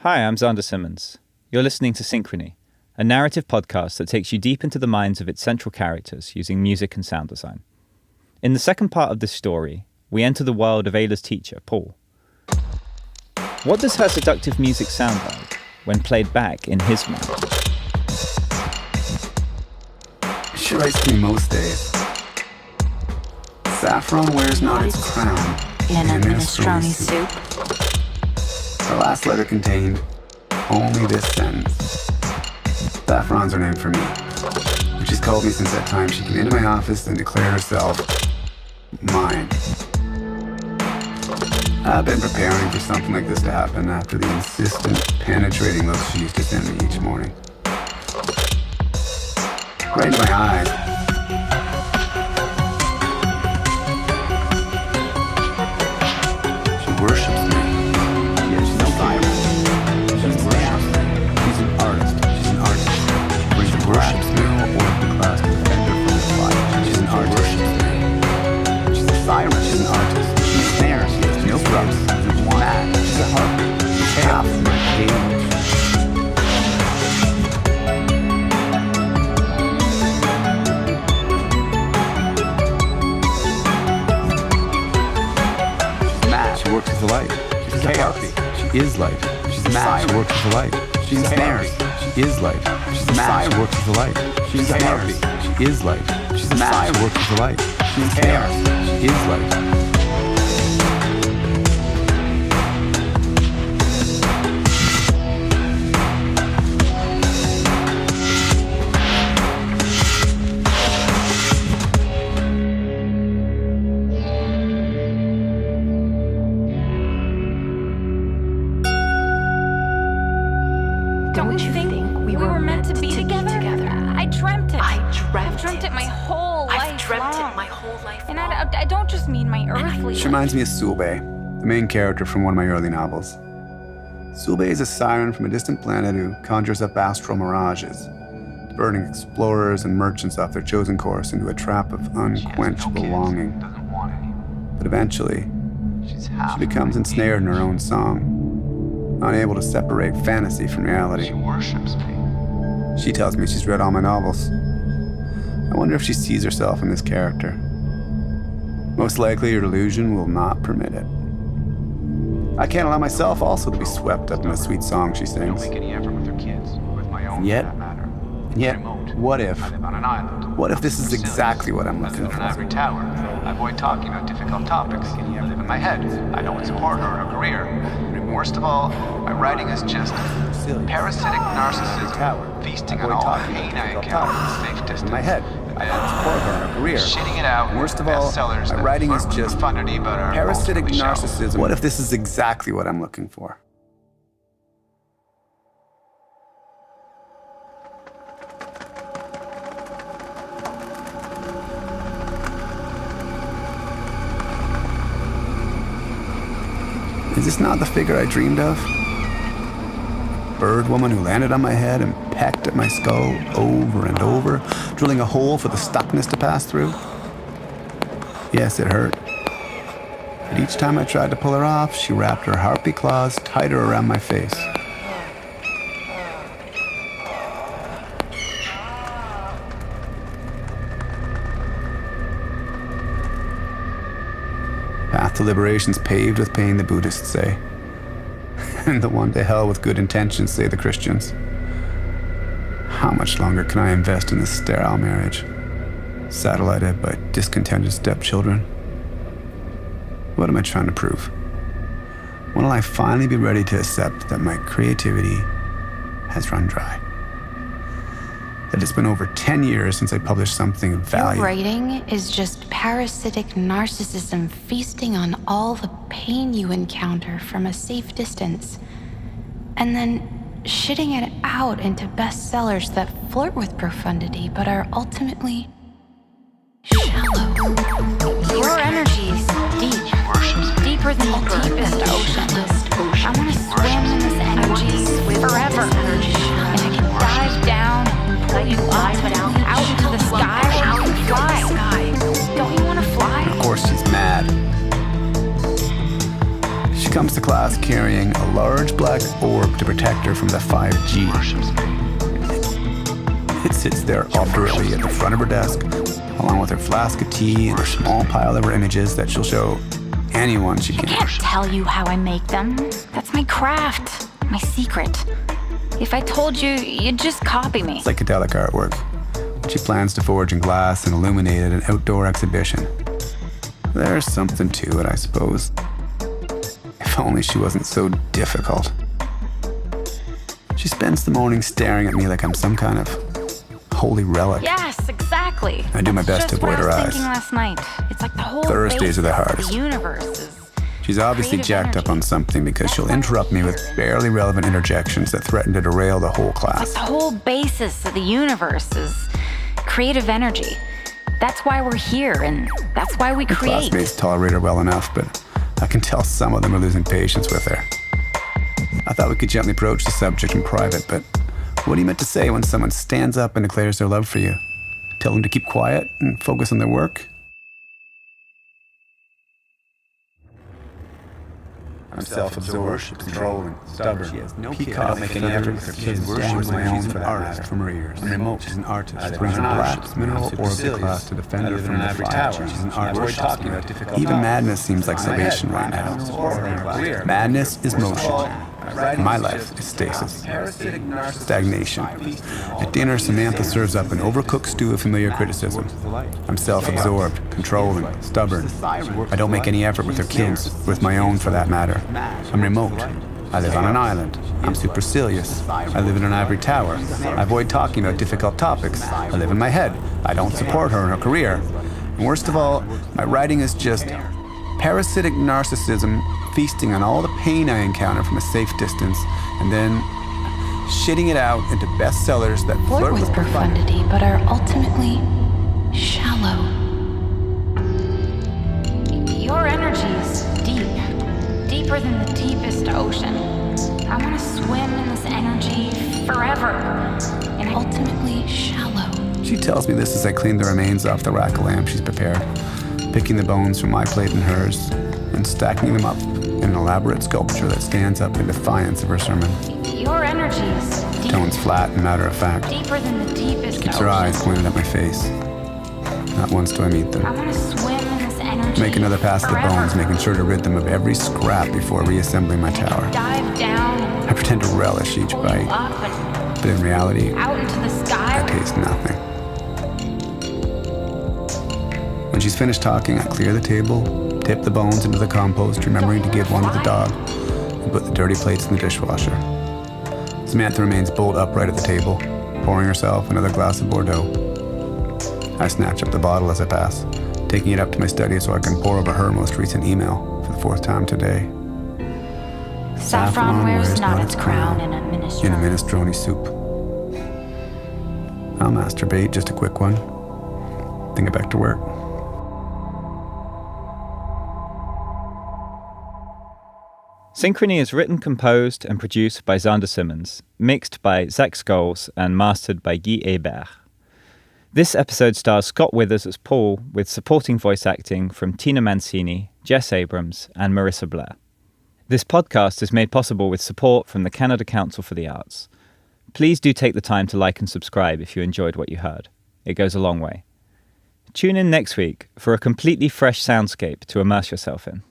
Hi, I'm Xander Simmons. You're listening to Synchrony, a narrative podcast that takes you deep into the minds of its central characters using music and sound design. In the second part of this story, we enter the world of Ayla's teacher, Paul. What does her seductive music sound like when played back in his mind? She writes to me most days. Saffron wears not its crown in a minestrone soup. Her last letter contained only this sentence. Saffron's her name for me. But she's called me since that time she came into my office and declared herself mine. I've been preparing for something like this to happen after the insistent, penetrating looks she used to send me each morning. Right into my eyes. She worships me. Yeah, she's a siren. She's an artist. She's an artist. She worships me or the class defender from the fire. She's an artist. Worships me. She's a siren. She's an artist. She's there. She has no drugs. She's mad. She's a harpy. She's half my cage. She works as a light. She's chaos. She is light. She's mad. She works as a light. She's snares. She is light. She's mad. She works as a light. She's snares. She is light. She's mad. She works as a light. She's chaos. She is light. Don't you think we were meant to be together? I dreamt it. I've dreamt it my whole life. I've dreamt it my whole life. And I don't just mean my earthly. She reminds me of Scholes, the main character from one of my early novels. Scholes is a siren from a distant planet who conjures up astral mirages, burning explorers and merchants off their chosen course into a trap of unquenchable longing. But eventually, she becomes ensnared in her own song, unable to separate fantasy from reality. She worships me. She tells me she's read all my novels. I wonder if she sees herself in this character. Most likely her delusion will not permit it. I can't allow myself also to be swept up in the sweet song she I don't sings. make any effort with her kids, with my own And yet- for that matter. And yet, Remote. what if? I live on an island. What if this is exactly what I'm I live looking in an for? ivory tower. I avoid talking about difficult topics. I live in my head. I know it's important or a career. Worst of all, my writing is just parasitic narcissism, feasting on all the pain I encounter from safe distance. In my head, I have support her in a career. Shitting it out. Worst of all, bestsellers my that writing is flirt with just profundity but are parasitic ultimately shallow. narcissism. What if this is exactly what I'm looking for? Is this not the figure I dreamed of? Bird woman who landed on my head and pecked at my skull over and over, drilling a hole for the stuckness to pass through? Yes, it hurt. But each time I tried to pull her off, she wrapped her harpy claws tighter around my face. Path to liberation's paved with pain, the Buddhists say. And the one to hell with good intentions, say the Christians. How much longer can I invest in this sterile marriage, satellited by discontented stepchildren? What am I trying to prove? When will I finally be ready to accept that my creativity has run dry? That it's been over 10 years since I published something of value. Your writing is just parasitic narcissism feasting on all the pain you encounter from a safe distance, and then shitting it out into bestsellers that flirt with profundity but are ultimately shallow. Your energy is deep, deeper than the deepest ocean. I want to swim in this energy forever, and I can dive down and pull you up out into the sky and fly. Don't you want to fly? Of course she's mad. She comes to class carrying a large black orb to protect her from the 5G. It sits there obdurately at the front of her desk, along with her flask of tea and a small pile of her images that she'll show anyone she can. I can't tell you how I make them. That's my craft, my secret. If I told you, you'd just copy me. Psychedelic artwork. She plans to forge in glass and illuminate at an outdoor exhibition. There's something to it, I suppose. If only she wasn't so difficult. She spends the morning staring at me like I'm some kind of holy relic. Yes, exactly. I do my best to avoid her eyes. Thinking last night. It's like the whole Thursdays are the hardest. The universe is She's obviously jacked up on something because she'll interrupt me with barely relevant interjections that threaten to derail the whole class. the whole basis of the universe is creative energy. That's why we're here, and that's why we create. Classmates tolerate her well enough, but I can tell some of them are losing patience with her. I thought we could gently broach the subject in private, but what are you meant to say when someone stands up and declares their love for you? Tell them to keep quiet and focus on their work? I'm self-absorbed, controlling, stubborn. She has no peacock making any effort with her kids. Worships my own for that matter. From her ears. I'm remote. She's an artist. She brings a black mineral orbit class to defend her from the fire. She's an artist. Even madness seems like salvation right now. Madness is motion. My life is stasis. Stagnation. At dinner, Samantha serves up an overcooked stew of familiar criticism. I'm self-absorbed, controlling, stubborn. I don't make any effort with her kids, with my own for that matter. I'm remote. I live on an island. I'm supercilious. I live in an ivory tower. I avoid talking about difficult topics. I live in my head. I don't support her in her career. And worst of all, my writing is just parasitic narcissism feasting on all the pain I encounter from a safe distance, and then shitting it out into bestsellers that flirt with profundity, but are ultimately shallow. Your energy is deep, deeper than the deepest ocean. I want to swim in this energy forever, and ultimately shallow. She tells me this as I clean the remains off the rack of lamb she's prepared, picking the bones from my plate and hers, and stacking them up in an elaborate sculpture that stands up in defiance of her sermon. Your energy is deep, Tones flat and matter of fact. Deeper than the deepest Keeps her eyes pointed at my face. Not once do I meet them. I want to swim in this energy. Make another pass at the bones, making sure to rid them of every scrap before reassembling my tower. Dive down. I pretend to relish each bite, but in reality, out into the sky. I taste nothing. When she's finished talking, I clear the table, tip the bones into the compost, remembering to give one to the dog, and put the dirty plates in the dishwasher. Samantha remains bolt upright at the table, pouring herself another glass of Bordeaux. I snatch up the bottle as I pass, taking it up to my study so I can pour over her most recent email for the fourth time today. Saffron wears not its crown in a minestrone soup. I'll masturbate, just a quick one. Then get back to work. Synchrony is written, composed, and produced by Xander Simmons, mixed by Zach Scholes, and mastered by Hébert. This episode stars Scott Withers as Paul, with supporting voice acting from Tina Mancini, Jess Abran, and Marissa Blair. This podcast is made possible with support from the Canada Council for the Arts. Please do take the time to like and subscribe if you enjoyed what you heard. It goes a long way. Tune in next week for a completely fresh soundscape to immerse yourself in.